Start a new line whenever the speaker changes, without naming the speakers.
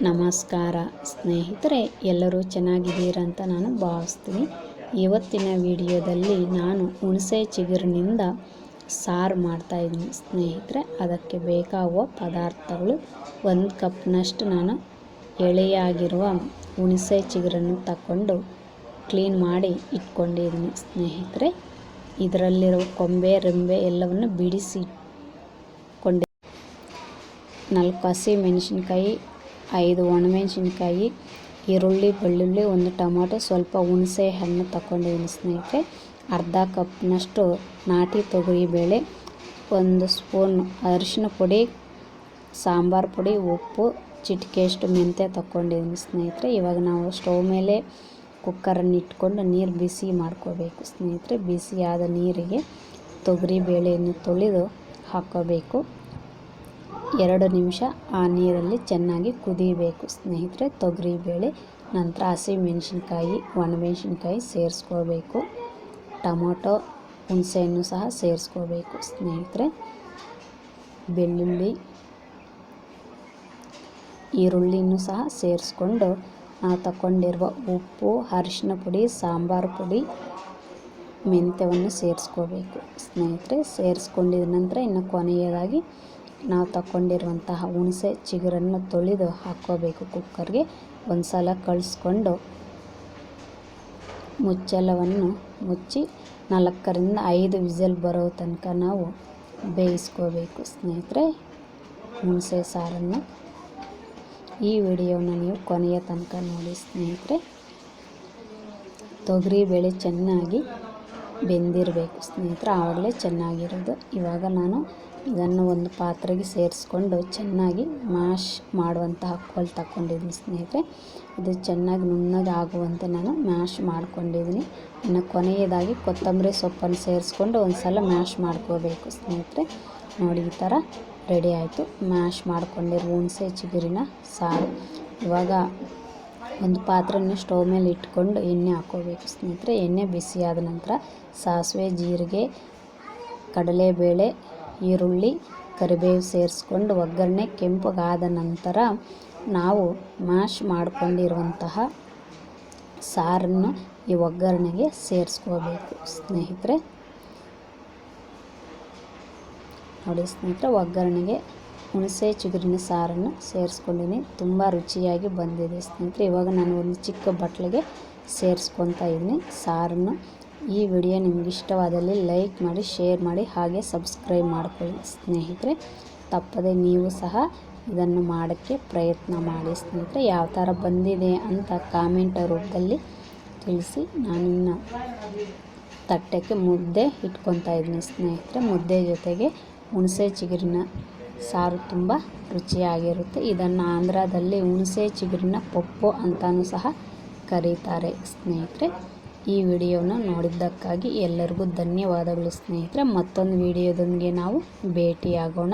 ನಮಸ್ಕಾರ ಸ್ನೇಹಿತರೆ, ಎಲ್ಲರೂ ಚೆನ್ನಾಗಿದ್ದೀರಾ ಅಂತ ನಾನು ಭಾವಿಸ್ತೀನಿ. ಇವತ್ತಿನ ವಿಡಿಯೋದಲ್ಲಿ ನಾನು ಹುಣಸೆ ಚಿಗುರಿನಿಂದ ಸಾರು ಮಾಡ್ತಾಯಿದ್ದೀನಿ ಸ್ನೇಹಿತರೆ. ಅದಕ್ಕೆ ಬೇಕಾಗುವ ಪದಾರ್ಥಗಳು 1 ಕಪ್ನಷ್ಟು ನಾನು ಎಳೆಯಾಗಿರುವ ಹುಣಸೆ ಚಿಗುರನ್ನು ತಗೊಂಡು ಕ್ಲೀನ್ ಮಾಡಿ ಇಟ್ಕೊಂಡಿದ್ದೀನಿ ಸ್ನೇಹಿತರೆ. ಇದರಲ್ಲಿರುವ ಕೊಂಬೆ ರೆಂಬೆ ಎಲ್ಲವನ್ನು ಬಿಡಿಸಿ 4 ಹಸಿಮೆಣಸಿನ್ಕಾಯಿ, 5 ಒಣಮೆಣಸಿನ್ಕಾಯಿ, ಈರುಳ್ಳಿ, ಬೆಳ್ಳುಳ್ಳಿ, 1 ಟೊಮಾಟೊ, ಸ್ವಲ್ಪ ಹುಣಸೆ ಹಣ್ಣು ತಗೊಂಡಿದ್ದೀನಿ ಸ್ನೇಹಿತರೆ. ಅರ್ಧ ಕಪ್ನಷ್ಟು ನಾಟಿ ತೊಗರಿಬೇಳೆ, 1 ಸ್ಪೂನ್ ಅರಿಶಿನ ಪುಡಿ, ಸಾಂಬಾರು ಪುಡಿ, ಉಪ್ಪು, ಚಿಟಿಕೆಯಷ್ಟು ಮೆಂತ್ಯ ತಗೊಂಡಿದ್ದೀನಿ ಸ್ನೇಹಿತರೆ. ಇವಾಗ ನಾವು ಸ್ಟವ್ ಮೇಲೆ ಕುಕ್ಕರನ್ನು ಇಟ್ಕೊಂಡು ನೀರು ಬಿಸಿ ಮಾಡ್ಕೋಬೇಕು ಸ್ನೇಹಿತರೆ. ಬಿಸಿಯಾದ ನೀರಿಗೆ ತೊಗರಿಬೇಳೆಯನ್ನು ತೊಳೆದು ಹಾಕ್ಕೋಬೇಕು. 2 ನಿಮಿಷ ಆ ನೀರಲ್ಲಿ ಚೆನ್ನಾಗಿ ಕುದಿಬೇಕು ಸ್ನೇಹಿತರೆ ತೊಗರಿಬೇಳೆ. ನಂತರ ಹಸಿಮೆಣಸಿನ್ಕಾಯಿ, ಒಣಮೆಣಸಿನ್ಕಾಯಿ ಸೇರಿಸ್ಕೋಬೇಕು. ಟೊಮೊಟೊ, ಹುಣಸೆಹಣ್ಣು ಸಹ ಸೇರಿಸ್ಕೋಬೇಕು ಸ್ನೇಹಿತರೆ. ಬೆಳ್ಳುಳ್ಳಿ, ಈರುಳ್ಳಿನೂ ಸಹ ಸೇರಿಸ್ಕೊಂಡು ನಾವು ತಗೊಂಡಿರುವ ಉಪ್ಪು, ಅರಿಶಿನ ಪುಡಿ, ಸಾಂಬಾರು ಪುಡಿ, ಮೆಂತ್ಯವನ್ನು ಸೇರಿಸ್ಕೋಬೇಕು ಸ್ನೇಹಿತರೆ. ಸೇರಿಸ್ಕೊಂಡಿದ ನಂತರ ಇನ್ನು ಕೊನೆಯದಾಗಿ ನಾವು ತಗೊಂಡಿರುವಂತಹ ಹುಣಸೆ ಚಿಗುರನ್ನು ತೊಳೆದು ಹಾಕ್ಕೋಬೇಕು ಕುಕ್ಕರ್ಗೆ. ಒಂದು ಸಲ ಕಳಿಸ್ಕೊಂಡು ಮುಚ್ಚಳವನ್ನು ಮುಚ್ಚಿ 4 ರಿಂದ 5 ವಿಸಲ್ ಬರೋ ತನಕ ನಾವು ಬೇಯಿಸ್ಕೋಬೇಕು ಸ್ನೇಹಿತರೆ ಹುಣಸೆ ಸಾರನ್ನು. ಈ ವಿಡಿಯೋನ ನೀವು ಕೊನೆಯ ತನಕ ನೋಡಿ ಸ್ನೇಹಿತರೆ. ತೊಗರಿಬೇಳೆ ಚೆನ್ನಾಗಿ ಬೆಂದಿರಬೇಕು ಸ್ನೇಹಿತರೆ, ಆವಾಗಲೇ ಚೆನ್ನಾಗಿರೋದು. ಇವಾಗ ನಾನು ಇದನ್ನು ಒಂದು ಪಾತ್ರೆಗೆ ಸೇರಿಸ್ಕೊಂಡು ಚೆನ್ನಾಗಿ ಮ್ಯಾಶ್ ಮಾಡುವಂತಹ ಕೋಲು ತಗೊಂಡಿದ್ದೀನಿ ಸ್ನೇಹಿತರೆ. ಇದು ಚೆನ್ನಾಗಿ ನುಣ್ಣಗೆ ಆಗುವಂತೆ ನಾನು ಮ್ಯಾಶ್ ಮಾಡ್ಕೊಂಡಿದ್ದೀನಿ. ಇನ್ನು ಕೊನೆಯದಾಗಿ ಕೊತ್ತಂಬರಿ ಸೊಪ್ಪನ್ನು ಸೇರಿಸ್ಕೊಂಡು ಒಂದು ಸಲ ಮ್ಯಾಶ್ ಮಾಡ್ಕೋಬೇಕು ಸ್ನೇಹಿತರೆ. ನೋಡಿ, ಈ ಥರ ರೆಡಿ ಆಯಿತು ಮ್ಯಾಶ್ ಮಾಡ್ಕೊಂಡಿರೋ ಹುಣಸೆ ಚಿಗುರಿನ ಸಾರು. ಇವಾಗ ಒಂದು ಪಾತ್ರೆಯನ್ನು ಸ್ಟವ್ ಮೇಲೆ ಇಟ್ಕೊಂಡು ಎಣ್ಣೆ ಹಾಕ್ಕೋಬೇಕು ಸ್ನೇಹಿತರೆ. ಎಣ್ಣೆ ಬಿಸಿಯಾದ ನಂತರ ಸಾಸಿವೆ, ಜೀರಿಗೆ, ಕಡಲೆಬೇಳೆ, ಈರುಳ್ಳಿ, ಕರಿಬೇವು ಸೇರಿಸ್ಕೊಂಡು ಒಗ್ಗರಣೆ ಕೆಂಪಗಾದ ನಂತರ ನಾವು ಮ್ಯಾಶ್ ಮಾಡ್ಕೊಂಡಿರುವಂತಹ ಸಾರನ್ನು ಈ ಒಗ್ಗರಣೆಗೆ ಸೇರಿಸ್ಕೋಬೇಕು ಸ್ನೇಹಿತರೆ. ನೋಡಿ ಸ್ನೇಹಿತರೆ, ಒಗ್ಗರಣೆಗೆ ಹುಣಸೆ ಚಿಗುರಿನ ಸಾರನ್ನು ಸೇರಿಸ್ಕೊಂಡಿದ್ದೀನಿ. ತುಂಬ ರುಚಿಯಾಗಿ ಬಂದಿದೆ ಸ್ನೇಹಿತರೆ. ಇವಾಗ ನಾನು ಒಂದು ಚಿಕ್ಕ ಬಟ್ಲಿಗೆ ಸೇರಿಸ್ಕೊತಾ ಇದ್ದೀನಿ ಸಾರನ್ನು. ಈ ವಿಡಿಯೋ ನಿಮ್ಗೆ ಇಷ್ಟವಾದಲ್ಲಿ ಲೈಕ್ ಮಾಡಿ, ಶೇರ್ ಮಾಡಿ, ಹಾಗೆ ಸಬ್ಸ್ಕ್ರೈಬ್ ಮಾಡ್ಕೊಳ್ಳಿ ಸ್ನೇಹಿತರೆ. ತಪ್ಪದೆ ನೀವು ಸಹ ಇದನ್ನು ಮಾಡೋಕ್ಕೆ ಪ್ರಯತ್ನ ಮಾಡಿ ಸ್ನೇಹಿತರೆ. ಯಾವ ಥರ ಬಂದಿದೆ ಅಂತ ಕಾಮೆಂಟ್ ರೂಪದಲ್ಲಿ ತಿಳಿಸಿ. ನಾನಿನ್ನು ತಟ್ಟೆಗೆ ಮುದ್ದೆ ಇಟ್ಕೊತಾ ಇದ್ದೀನಿ ಸ್ನೇಹಿತರೆ. ಮುದ್ದೆ ಜೊತೆಗೆ ಹುಣಸೆ ಚಿಗುರಿನ ಸಾರು ತುಂಬ ರುಚಿಯಾಗಿರುತ್ತೆ. ಇದನ್ನು ಆಂಧ್ರದಲ್ಲಿ ಹುಣಸೆ ಚಿಗುರಿನ ಪಪ್ಪು ಅಂತಲೂ ಸಹ ಕರೀತಾರೆ ಸ್ನೇಹಿತರೆ. ಈ ವಿಡಿಯೋನ ನೋಡಿದ್ದಕ್ಕಾಗಿ ಎಲ್ಲರಿಗೂ ಧನ್ಯವಾದಗಳು ಸ್ನೇಹಿತರೆ. ಮತ್ತೊಂದು ವಿಡಿಯೋದೊಂದಿಗೆ ನಾವು ಭೇಟಿಯಾಗೋಣ.